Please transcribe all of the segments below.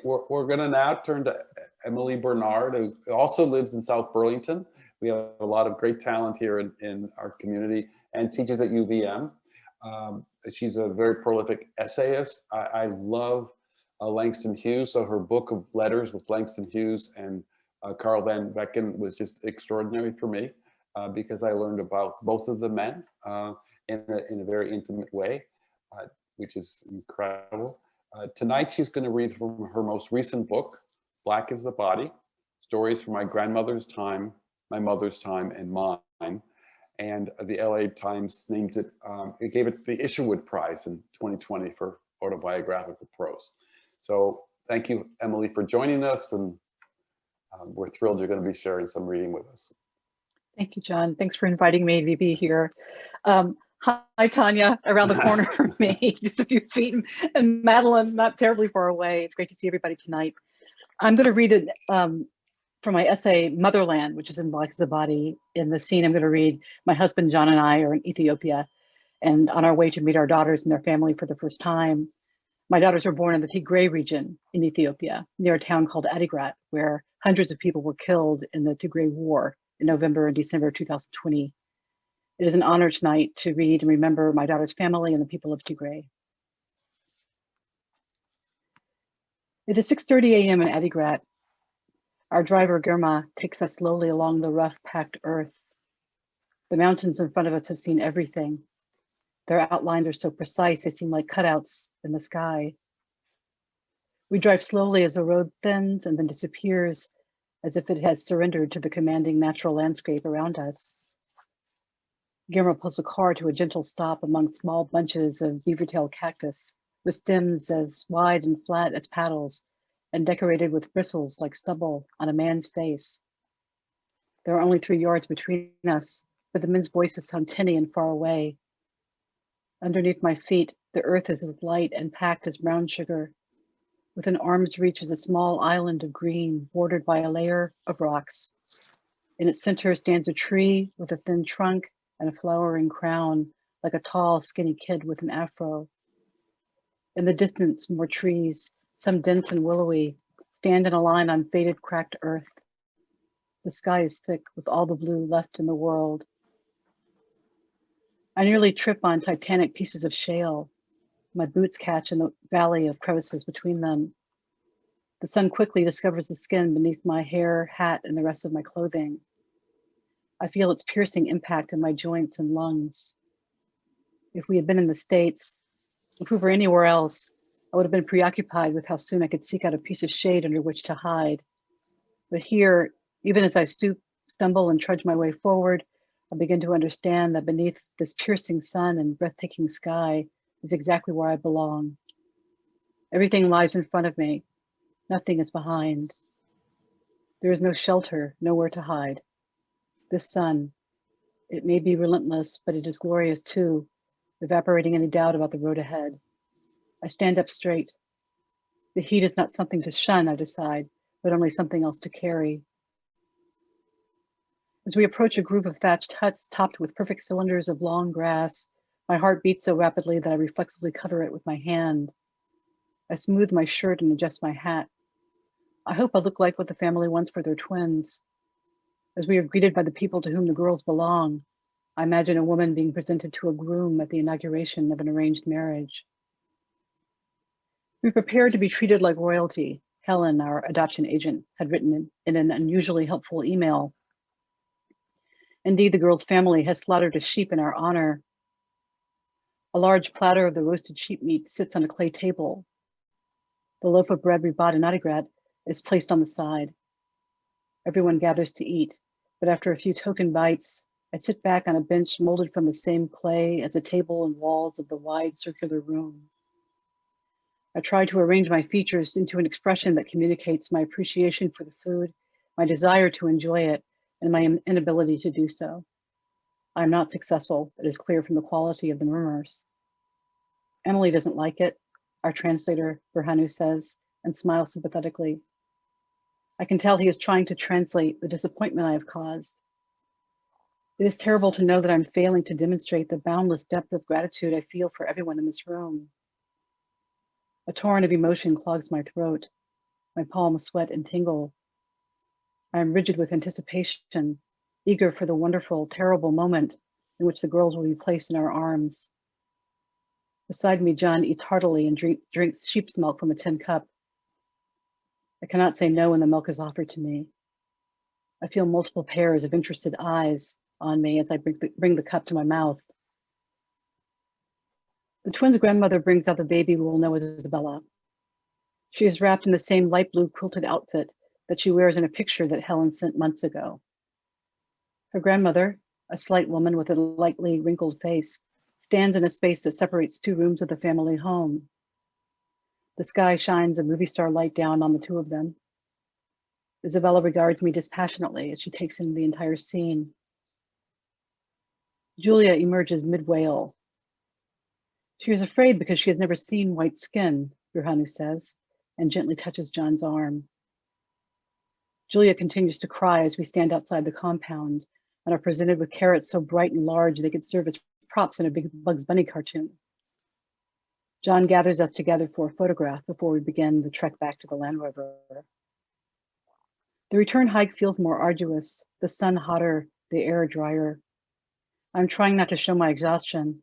we're going to now turn to Emily Bernard, who also lives in South Burlington. We have a lot of great talent here in our community and teaches at UVM. She's a very prolific essayist. I love Langston Hughes. So her book of letters with Langston Hughes and Carl Van Vecken was just extraordinary for me because I learned about both of the men in a very intimate way, which is incredible. Tonight, she's going to read from her most recent book, Black is the Body, Stories from My Grandmother's Time, My Mother's Time, and Mine. And the LA Times named it, it gave it the Isherwood Prize in 2020 for autobiographical prose. So thank you, Emily, for joining us. And we're thrilled you're going to be sharing some reading with us. Thank you, John. Thanks for inviting me to be here. Hi, Tanya, around the corner from me, just a few feet, and Madeline, not terribly far away. It's great to see everybody tonight. I'm going to read it from my essay, Motherland, which is in Black is the Body. In the scene I'm going to read, my husband, John, and I are in Ethiopia and on our way to meet our daughters and their family for the first time. My daughters were born in the Tigray region in Ethiopia, near a town called Adigrat, where hundreds of people were killed in the Tigray War in November and December 2020. It is an honor tonight to read and remember my daughter's family and the people of Tigray. It is 6:30 a.m. in Adigrat. Our driver, Germa, takes us slowly along the rough, packed earth. The mountains in front of us have seen everything. Their outlines are so precise, they seem like cutouts in the sky. We drive slowly as the road thins and then disappears as if it has surrendered to the commanding natural landscape around us. Guillermo pulls the car to a gentle stop among small bunches of beavertail cactus with stems as wide and flat as paddles and decorated with bristles like stubble on a man's face. There are only 3 yards between us, but the men's voices sound tinny and far away. Underneath my feet, the earth is as light and packed as brown sugar. Within arm's reach is a small island of green bordered by a layer of rocks. In its center stands a tree with a thin trunk and a flowering crown, like a tall, skinny kid with an afro. In the distance, more trees, some dense and willowy, stand in a line on faded, cracked earth. The sky is thick with all the blue left in the world. I nearly trip on titanic pieces of shale. My boots catch in the valley of crevices between them. The sun quickly discovers the skin beneath my hair, hat, and the rest of my clothing. I feel its piercing impact in my joints and lungs. If we had been in the States, if we were anywhere else, I would have been preoccupied with how soon I could seek out a piece of shade under which to hide. But here, even as I stoop, stumble, and trudge my way forward, I begin to understand that beneath this piercing sun and breathtaking sky is exactly where I belong. Everything lies in front of me. Nothing is behind. There is no shelter, nowhere to hide. This sun, it may be relentless, but it is glorious too, evaporating any doubt about the road ahead. I stand up straight. The heat is not something to shun, I decide, but only something else to carry. As we approach a group of thatched huts topped with perfect cylinders of long grass, my heart beats so rapidly that I reflexively cover it with my hand. I smooth my shirt and adjust my hat. I hope I look like what the family wants for their twins. As we are greeted by the people to whom the girls belong, I imagine a woman being presented to a groom at the inauguration of an arranged marriage. We prepare to be treated like royalty, Helen, our adoption agent, had written in an unusually helpful email. Indeed, the girl's family has slaughtered a sheep in our honor. A large platter of the roasted sheep meat sits on a clay table. The loaf of bread we bought in Adigrat is placed on the side. Everyone gathers to eat, but after a few token bites, I sit back on a bench molded from the same clay as the table and walls of the wide circular room. I try to arrange my features into an expression that communicates my appreciation for the food, my desire to enjoy it, and my inability to do so. I am not successful, it is clear from the quality of the murmurs. Emily doesn't like it, our translator, Berhanu says, and smiles sympathetically. I can tell he is trying to translate the disappointment I have caused. It is terrible to know that I'm failing to demonstrate the boundless depth of gratitude I feel for everyone in this room. A torrent of emotion clogs my throat. My palms sweat and tingle. I am rigid with anticipation, eager for the wonderful, terrible moment in which the girls will be placed in our arms. Beside me, John eats heartily and drinks sheep's milk from a tin cup. I cannot say no when the milk is offered to me. I feel multiple pairs of interested eyes on me as I bring the cup to my mouth. The twins' grandmother brings out the baby we will know as Isabella. She is wrapped in the same light blue quilted outfit that she wears in a picture that Helen sent months ago. Her grandmother, a slight woman with a lightly wrinkled face, stands in a space that separates two rooms of the family home. The sky shines a movie star light down on the two of them. Isabella regards me dispassionately as she takes in the entire scene. Julia emerges mid-wail. She is afraid because she has never seen white skin, Yohanu says, and gently touches John's arm. Julia continues to cry as we stand outside the compound and are presented with carrots so bright and large they could serve as props in a big Bugs Bunny cartoon. John gathers us together for a photograph before we begin the trek back to the Land Rover. The return hike feels more arduous, the sun hotter, the air drier. I'm trying not to show my exhaustion.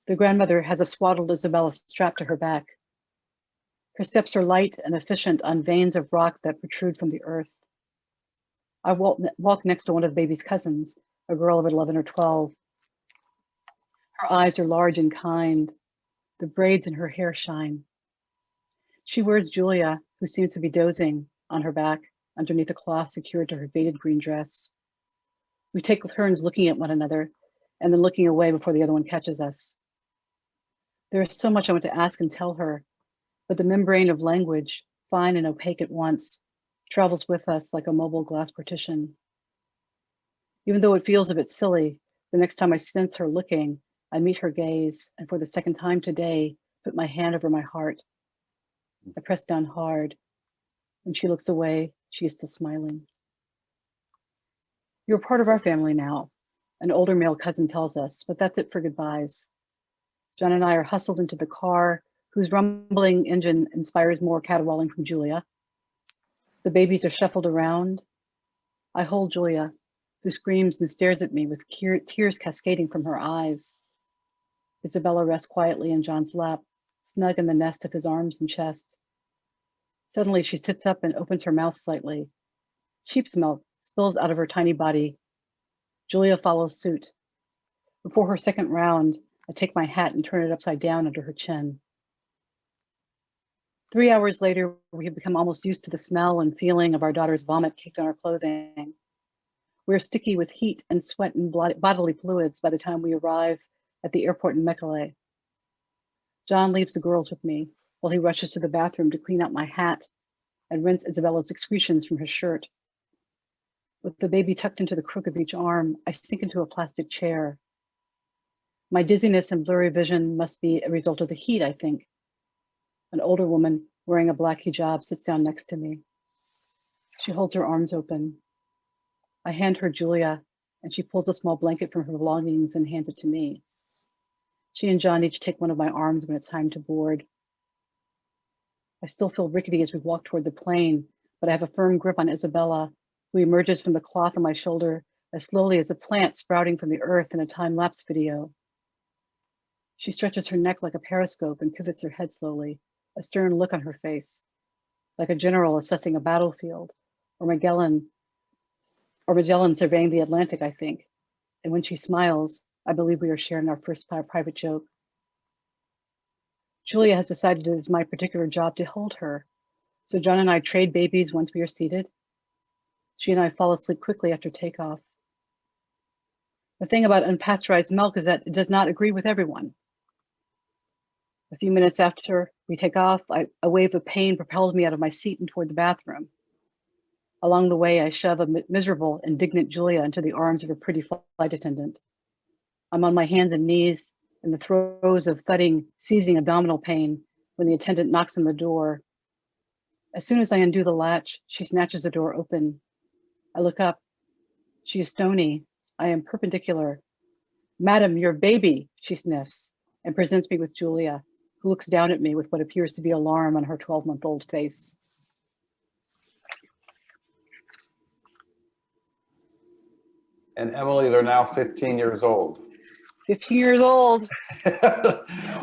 The grandmother has a swaddled Isabella strapped to her back. Her steps are light and efficient on veins of rock that protrude from the earth. I walk next to one of the baby's cousins, a girl of 11 or 12. Her eyes are large and kind. The braids in her hair shine. She wears Julia, who seems to be dozing, on her back underneath a cloth secured to her faded green dress. We take turns looking at one another and then looking away before the other one catches us. There is so much I want to ask and tell her, but the membrane of language, fine and opaque at once, travels with us like a mobile glass partition. Even though it feels a bit silly, the next time I sense her looking, I meet her gaze, and for the second time today, put my hand over my heart. I press down hard. When she looks away, she is still smiling. You're part of our family now, an older male cousin tells us, but that's it for goodbyes. John and I are hustled into the car, whose rumbling engine inspires more caterwauling from Julia. The babies are shuffled around. I hold Julia, who screams and stares at me with tears cascading from her eyes. Isabella rests quietly in John's lap, snug in the nest of his arms and chest. Suddenly, she sits up and opens her mouth slightly. Sheep's milk spills out of her tiny body. Julia follows suit. Before her second round, I take my hat and turn it upside down under her chin. 3 hours later, we have become almost used to the smell and feeling of our daughter's vomit caked on our clothing. We're sticky with heat and sweat and bodily fluids by the time we arrive at the airport in Mekelle. John leaves the girls with me while he rushes to the bathroom to clean out my hat and rinse Isabella's excretions from his shirt. With the baby tucked into the crook of each arm, I sink into a plastic chair. My dizziness and blurry vision must be a result of the heat, I think. An older woman wearing a black hijab sits down next to me. She holds her arms open. I hand her Julia, and she pulls a small blanket from her belongings and hands it to me. She and John each take one of my arms when it's time to board. I still feel rickety as we walk toward the plane, but I have a firm grip on Isabella, who emerges from the cloth on my shoulder as slowly as a plant sprouting from the earth in a time-lapse video. She stretches her neck like a periscope and pivots her head slowly, a stern look on her face, like a general assessing a battlefield, or Magellan surveying the Atlantic, I think. And when she smiles, I believe we are sharing our first private joke. Julia has decided it is my particular job to hold her, so John and I trade babies once we are seated. She and I fall asleep quickly after takeoff. The thing about unpasteurized milk is that it does not agree with everyone. A few minutes after we take off, a wave of pain propels me out of my seat and toward the bathroom. Along the way, I shove a miserable, indignant Julia into the arms of a pretty flight attendant. I'm on my hands and knees in the throes of thudding, seizing abdominal pain when the attendant knocks on the door. As soon as I undo the latch, she snatches the door open. I look up. She is stony. I am perpendicular. "Madam, your baby," she sniffs and presents me with Julia, who looks down at me with what appears to be alarm on her 12-month-old face. And Emily, they're now 15 years old. 15 years old.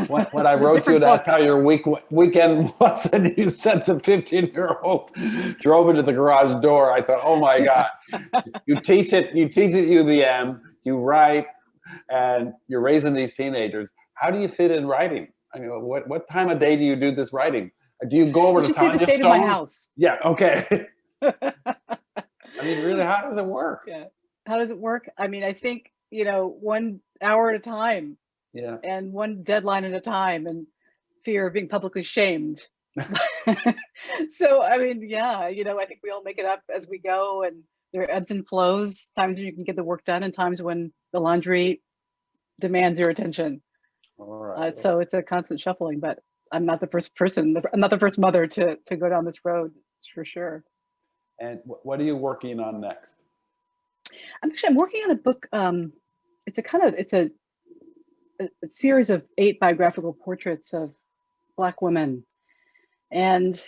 When I wrote you and asked how your weekend was, and you said the 15-year-old drove into the garage door, I thought, oh my God, you teach at UVM, you write, and you're raising these teenagers. How do you fit in writing? I mean, what time of day do you do this writing? Do you go over to Tanya see the state Stone? of my house. Yeah, okay. I mean, really, how does it work? Yeah. How does it work? I mean, I think, 1 hour at a time. Yeah. And one deadline at a time, and fear of being publicly shamed. So, I mean, yeah, I think we all make it up as we go, and there are ebbs and flows, times when you can get the work done and times when the laundry demands your attention. All right. So it's a constant shuffling, but I'm not the first person, I'm not the first mother to go down this road, for sure. And what are you working on next? I'm working on a book. It's a series of 8 biographical portraits of Black women. And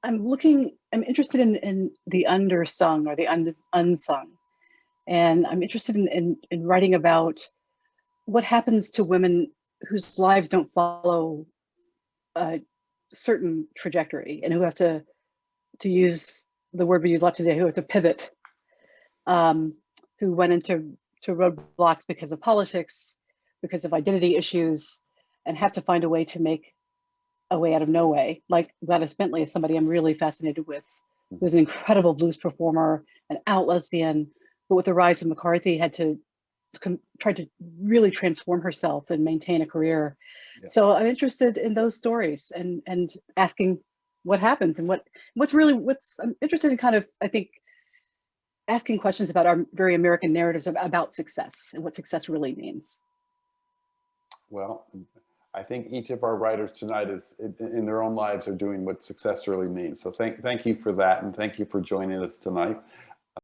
I'm interested in the undersung or the unsung. And I'm interested in writing about what happens to women whose lives don't follow a certain trajectory, and who have to use the word we use a lot today, who have to pivot, who went into roadblocks because of politics, because of identity issues, and have to find a way to make a way out of no way. Like Gladys Bentley is somebody I'm really fascinated with, who's an incredible blues performer, an out lesbian, but with the rise of McCarthy had to try to really transform herself and maintain a career. Yeah. So I'm interested in those stories and asking what happens and I'm interested in kind of, I think, asking questions about our very American narratives about success and what success really means. Well, I think each of our writers tonight is in their own lives are doing what success really means. So thank you for that, and thank you for joining us tonight.